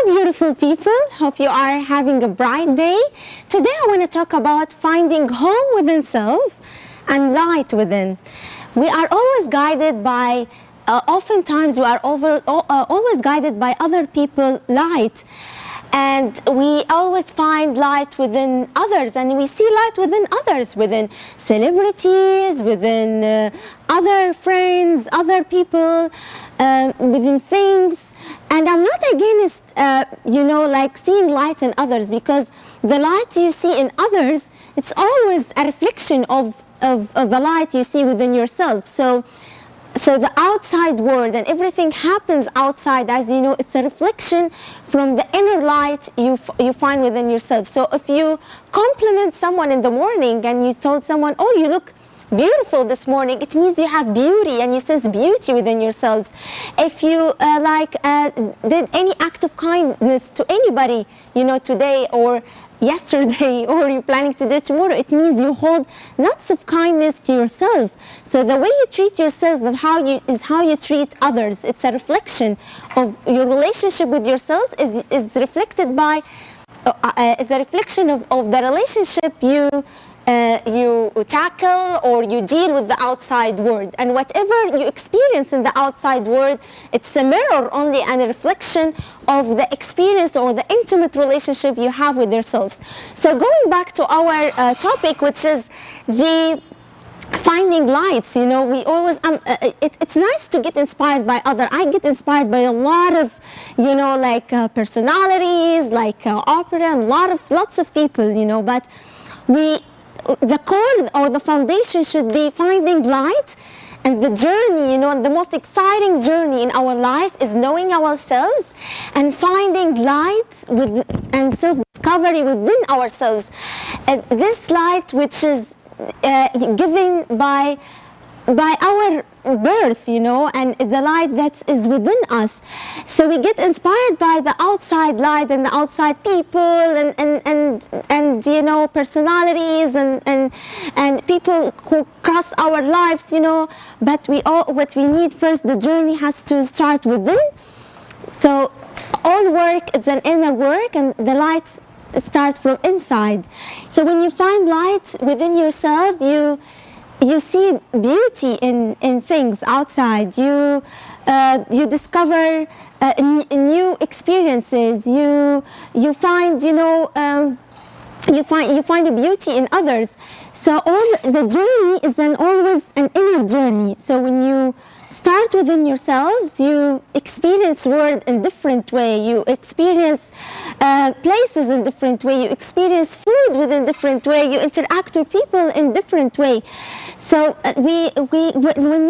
beautiful people. Hope you are having a bright day. Today I want to talk about finding home within self and light within. We are always guided by, oftentimes we are always guided by other people's light. And we always find light within others, and we see light within others, within celebrities, within other friends, other people, within things. And I'm not against, like seeing light in others, because the light you see in others, it's always a reflection of the light you see within yourself. So the outside world and everything happens outside, as you know, it's a reflection from the inner light you find within yourself. So if you compliment someone in the morning and you told someone, oh, you look beautiful this morning, it means you have beauty and you sense beauty within yourselves. If you did any act of kindness to anybody, today or yesterday, or you're planning to do tomorrow, it means you hold lots of kindness to yourself. So the way you treat yourself is how you treat others. It's a reflection of your relationship with yourselves is reflected by is a reflection of the relationship you tackle or you deal with the outside world. And whatever you experience in the outside world, it's a mirror only and a reflection of the experience or the intimate relationship you have with yourselves. So going back to our topic, which is the finding lights, we always it's nice to get inspired by other. I get inspired by a lot of personalities, like opera, and lots of people, but the core or the foundation should be finding light. And the journey, the most exciting journey in our life is knowing ourselves and finding light and self-discovery within ourselves. And this light, which is given by our birth, and the light that is within us. So we get inspired by the outside light and the outside people and personalities and people who cross our lives, but what we need first, the journey has to start within. So all work is an inner work, and the light starts from inside. So when you find light within yourself, you see beauty in things outside. You discover new experiences. You find you find a beauty in others. So all the journey is always an inner journey. So when you start within yourselves, you experience world in different way. You experience places in different way. You experience food within different way. You interact with people in different way. So when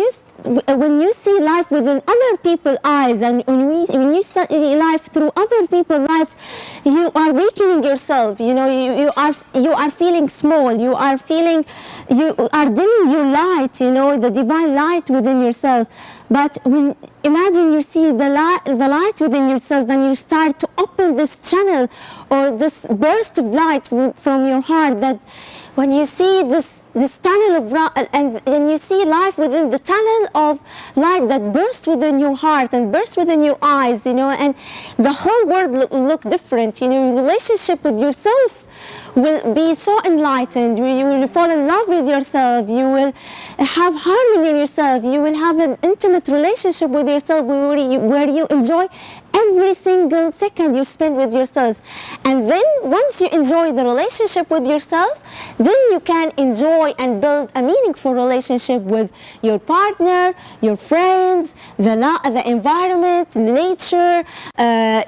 you see life within other people's eyes, and when you see life through other people's lights, you are weakening yourself. You are feeling small. You are dimming your light. The divine light within yourself. But imagine you see the light within yourself, then you start to open this channel or this burst of light from your heart. That when you see this tunnel of and you see life within the tunnel of light that bursts within your heart and bursts within your eyes, and the whole world look different. Your relationship with yourself will be so enlightened. You will fall in love with yourself. You will have harmony in yourself. You will have an intimate relationship with yourself where you enjoy every single second you spend with yourselves. And then once you enjoy the relationship with yourself, then you can enjoy and build a meaningful relationship with your partner, your friends, the environment, the nature,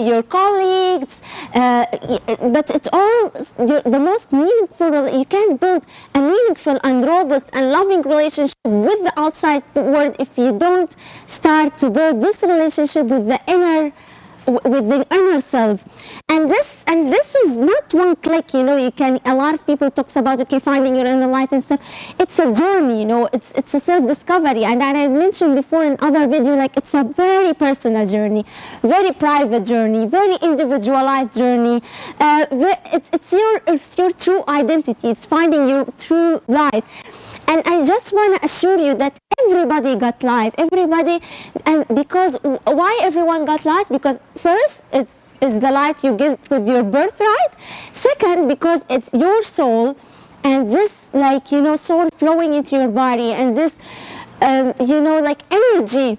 your colleagues. But it's all the most meaningful. You can build a meaningful and robust and loving relationship with the outside world if you don't start to build this relationship with the inner self. And this is not one click. A lot of people talks about finding your inner light and stuff. It's a journey. It's a self-discovery, and as mentioned before in other video, it's a very personal journey, very private journey, very individualized journey. It's your true identity. It's finding your true light. And I just want to assure you that everybody got light. Everybody, and because why everyone got light? Because first, it's is the light you get with your birthright. Second, because it's your soul, and this, like, you know, soul flowing into your body, and this, you know, like energy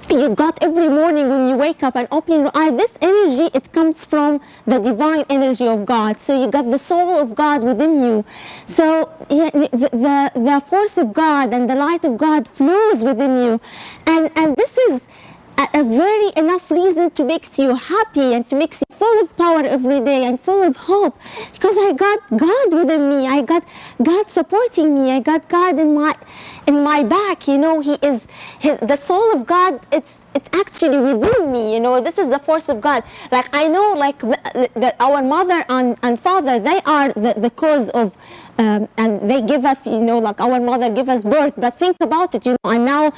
you got every morning when you wake up and open your eye. This energy, it comes from the divine energy of God. So you got the soul of God within you. So yeah, the force of God and the light of God flows within you, and this is a very enough reason to make you happy and to make you full of power every day and full of hope, because I got God within me. I got God supporting me. I got God in my back. You know, He is the soul of God. It's actually within me. You know, this is the force of God. Like, I know, like, our mother and father, they are the cause of. And they give us, you know, like our mother give us birth. But think about it, you know, and now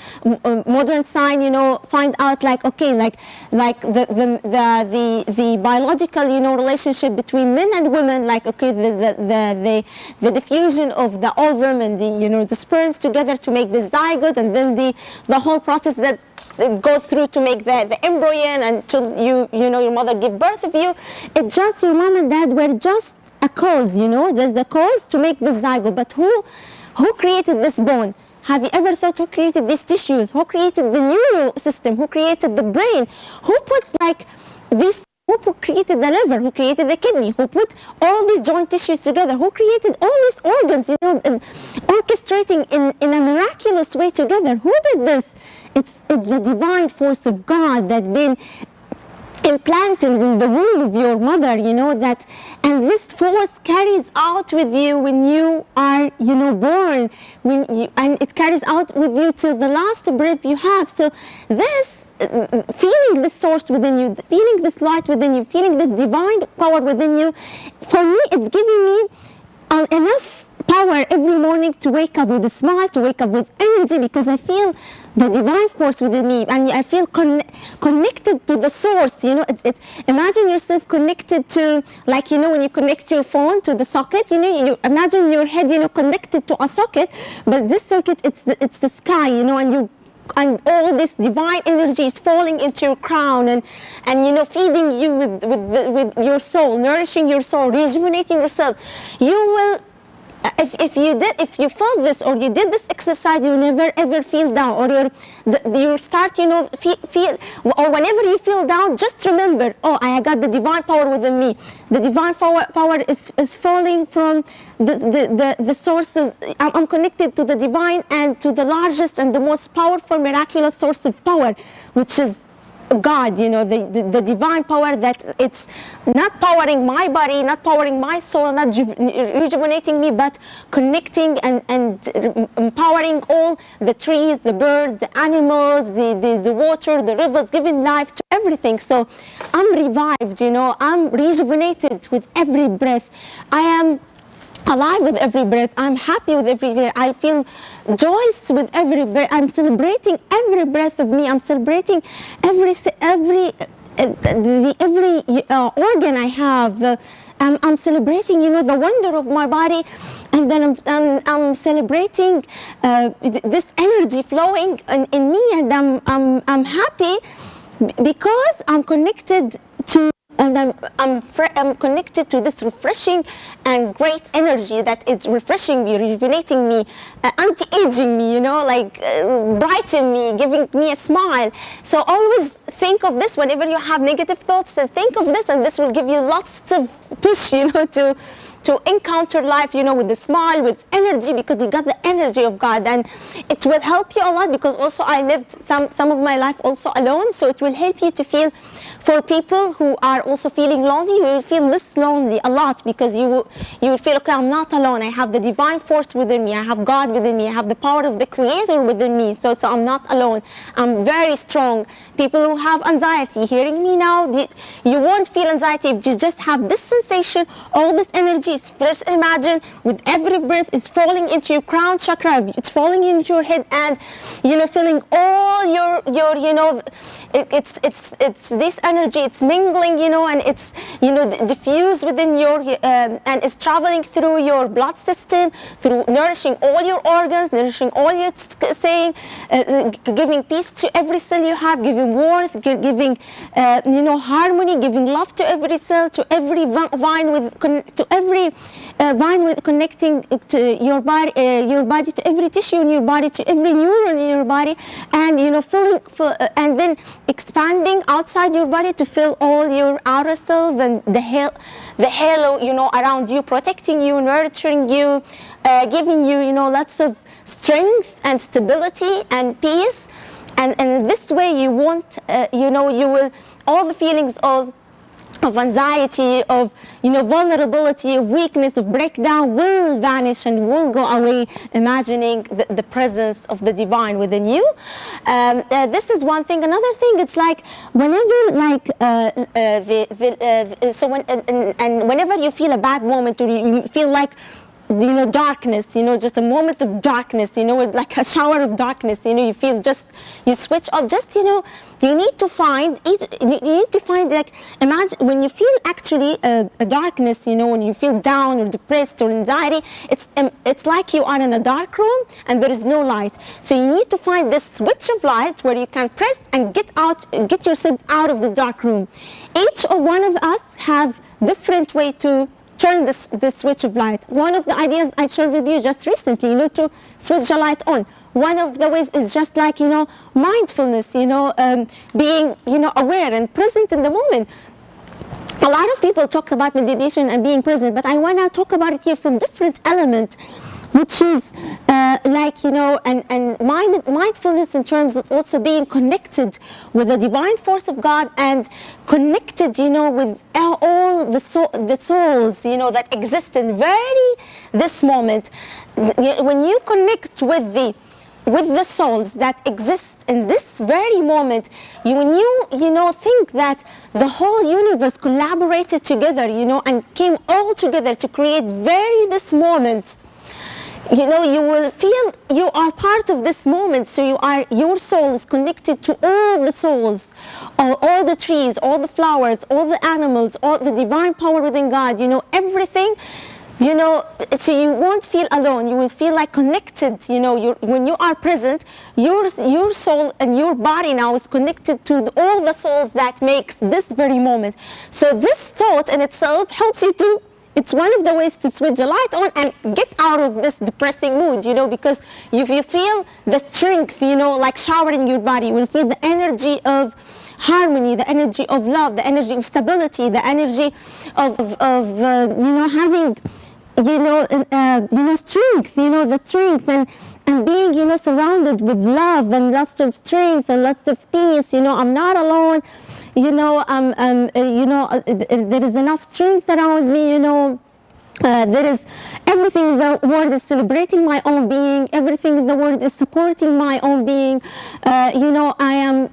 modern science, you know, find out, like, okay, like the biological, you know, relationship between men and women, like, okay, the diffusion of the ovum and the, you know, the sperms together to make the zygote, and then the whole process that it goes through to make the embryo until you know, your mother give birth of you. It just, your mom and dad were just a cause, you know, there's the cause to make this zygote, but who created this bone? Have you ever thought who created these tissues? Who created the neural system? Who created the brain? Who put, like, this? Who created the liver? Who created the kidney? Who put all these joint tissues together? Who created all these organs, you know, and orchestrating in a miraculous way together? Who did this? It's the divine force of God that been implanted in the womb of your mother, you know, that, and this force carries out with you when you are, you know, born, and it carries out with you till the last breath you have. So this, feeling this source within you, feeling this light within you, feeling this divine power within you, for me, it's giving me enough power every morning to wake up with a smile, to wake up with energy, because I feel the divine force within me, and I feel connected to the source. You know, it's imagine yourself connected to, like, you know, when you connect your phone to the socket, you know, you imagine your head, you know, connected to a socket, but this socket, it's the sky, you know, and all this divine energy is falling into your crown, and you know, feeding you with your soul, nourishing your soul, rejuvenating yourself. You will, if you felt this, or you did this exercise, you never ever feel down, or you start, you know, feel, or whenever you feel down, just remember, oh, I got the divine power within me. The divine power is falling from the sources. I'm connected to the divine and to the largest and the most powerful, miraculous source of power, which is God, you know, the divine power, that it's not powering my body, not powering my soul, not rejuvenating me, but connecting and empowering all the trees, the birds, the animals, the water, the rivers, giving life to everything. So I'm revived, you know, I'm rejuvenated with every breath. I am alive with every breath. I'm happy with every breath. I feel joyous with every breath. I'm celebrating every breath of me. I'm celebrating every organ I have. I'm celebrating, you know, the wonder of my body, and then I'm celebrating this energy flowing in me, and I'm happy because I'm connected to. And I'm connected to this refreshing and great energy that is refreshing me, rejuvenating me, anti-aging me, you know, like brightening me, giving me a smile. So always think of this whenever you have negative thoughts. Think of this, and this will give you lots of push, you know, to encounter life, you know, with a smile, with energy, because you got the energy of God, and it will help you a lot, because also I lived some of my life also alone, so it will help you to feel, for people who are also feeling lonely, you will feel less lonely a lot, because you will feel, okay, I'm not alone, I have the divine force within me, I have God within me, I have the power of the Creator within me, so I'm not alone, I'm very strong. People who have anxiety, hearing me now, you won't feel anxiety if you just have this sensation, all this energy energy. Just imagine with every breath it's falling into your crown chakra, it's falling into your head, and filling all your it's this energy, it's mingling, and it's diffused within your and it's traveling through your blood system, through nourishing all your organs, nourishing all your saying, giving peace to every cell you have, giving warmth, giving harmony, giving love to every cell, to every vine with connecting to your body, to every tissue in your body, to every neuron in your body, and filling, and then expanding outside your body to fill all your outer self and the halo around you, protecting you, nurturing you, giving you lots of strength and stability and peace. And in this way you won't you will, all the feelings of anxiety, of vulnerability, of weakness, of breakdown will vanish and will go away, imagining the presence of the divine within you. This is one thing. Another thing, it's like whenever whenever you feel a bad moment, or you feel like darkness, just a moment of darkness, like a shower of darkness, you feel you switch off, you need to find, like, imagine when you feel actually a darkness, when you feel down or depressed or anxiety, it's like you are in a dark room and there is no light. So you need to find this switch of light where you can press and get yourself out of the dark room. Each one of us have different way to turn this switch of light. One of the ideas I shared with you just recently, to switch the light on. One of the ways is just like, mindfulness, being, aware and present in the moment. A lot of people talk about meditation and being present, but I want to talk about it here from different elements, which is and mindfulness in terms of also being connected with the divine force of God, and connected, with all the souls, that exist in this moment. When you connect with the souls that exist in this very moment, when you think that the whole universe collaborated together, and came all together to create this moment, you will feel you are part of this moment. So your soul is connected to all the souls, all the trees, all the flowers, all the animals, all the divine power within God, everything. So you won't feel alone. You will feel like connected. When you are present, your soul and your body now is connected to all the souls that makes this very moment. So this thought in itself helps you to. It's one of the ways to switch the light on and get out of this depressing mood, because if you feel the strength, like showering your body, you will feel the energy of harmony, the energy of love, the energy of stability, the energy of having, strength, the strength, and being, surrounded with love and lots of strength and lots of peace. I'm not alone. There is enough strength around me, there is everything in the world is celebrating my own being, everything in the world is supporting my own being. I'm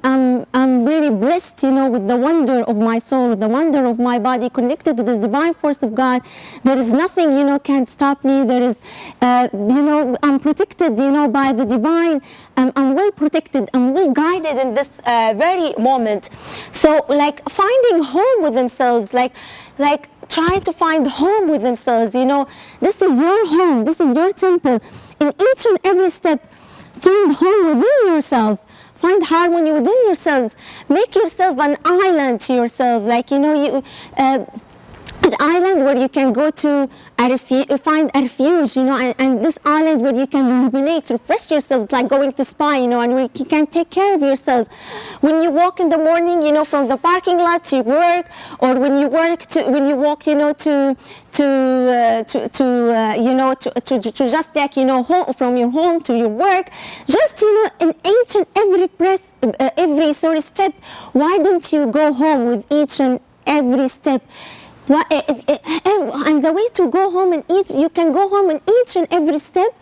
really blessed, with the wonder of my soul, the wonder of my body, connected to the divine force of God. There is nothing, can stop me. There is, I'm protected, by the divine. I'm well protected. I'm well guided in this very moment. So, like, finding home with themselves, like try to find home with themselves. This is your home. This is your temple. In each and every step, find home within yourself. Find harmony within yourselves. Make yourself an island to yourself. Like, an island where you can go to find a refuge, and this island where you can rejuvenate, refresh yourself, like going to spa, and where you can take care of yourself. When you walk in the morning, from the parking lot to work, or when you walk, to just like, home, from your home to your work, just, in each and every step, why don't you go home with each and every step? And the way to go home and you can go home in each and every step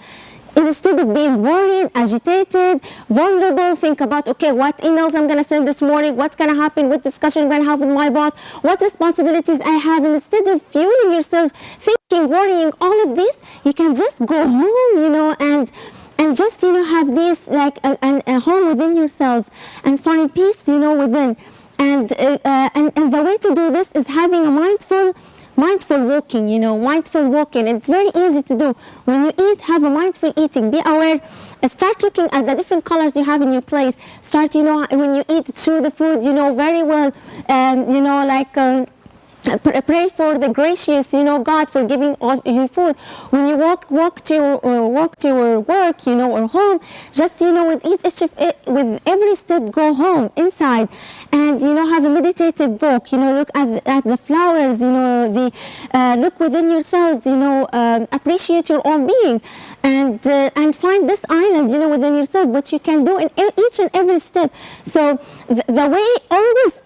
Instead of being worried, agitated, vulnerable, think about, okay, what emails I'm going to send this morning, what's going to happen, what discussion I'm going to have with my boss, what responsibilities I have. And instead of fueling yourself, thinking, worrying, all of this, you can just go home, and just, have this, like, a home within yourselves and find peace, within. And the way to do this is having a mindful walking, mindful walking. And it's very easy to do. When you eat, have a mindful eating. Be aware. Start looking at the different colors you have in your plate. Start, when you eat through the food, very well, pray for the gracious, God, for giving all your food. When you walk to your work, or home, just, with every step, go home inside, and have a meditative walk. Look at the flowers. Look within yourselves. Appreciate your own being, and find this island, within yourself, what you can do in each and every step. So the way always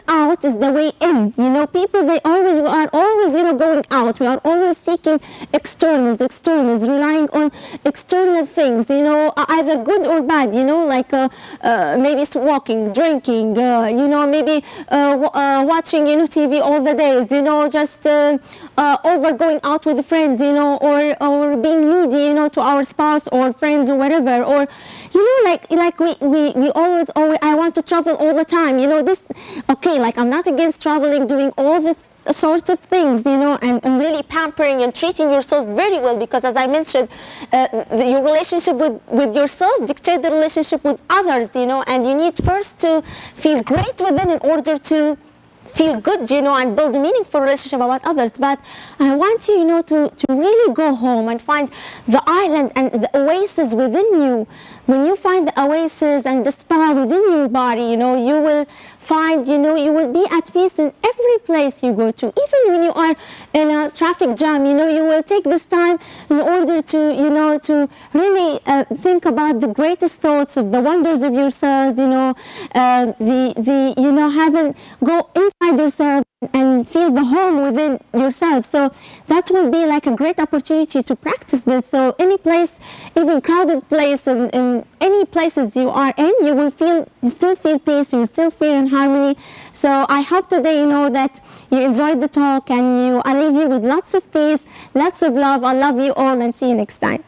out is the way in. People, we are always, going out. We are always seeking externals, relying on external things, either good or bad, maybe it's walking, drinking, maybe watching, TV all the days, just over going out with friends, or being needy, to our spouse or friends or whatever, or, we always, I want to travel all the time, this. Okay, I'm not against traveling, doing all the sorts of things, and really pampering and treating yourself very well, because as I mentioned, your relationship with yourself dictates the relationship with others, and you need first to feel great within in order to feel good, and build a meaningful relationship about others. But I want you, to really go home and find the island and the oasis within you. When you find the oasis and the spa within your body, you will find, you will be at peace in every place you go to. Even when you are in a traffic jam, you will take this time in order to, to really think about the greatest thoughts of the wonders of yourselves, having, go inside yourself and feel the home within yourself. So that will be like a great opportunity to practice this. So any place, even crowded place, and in any places you are in, you still feel peace, you still feel in harmony. So I hope today, that you enjoyed the talk, and I leave you with lots of peace, lots of love. I love you all, and see you next time.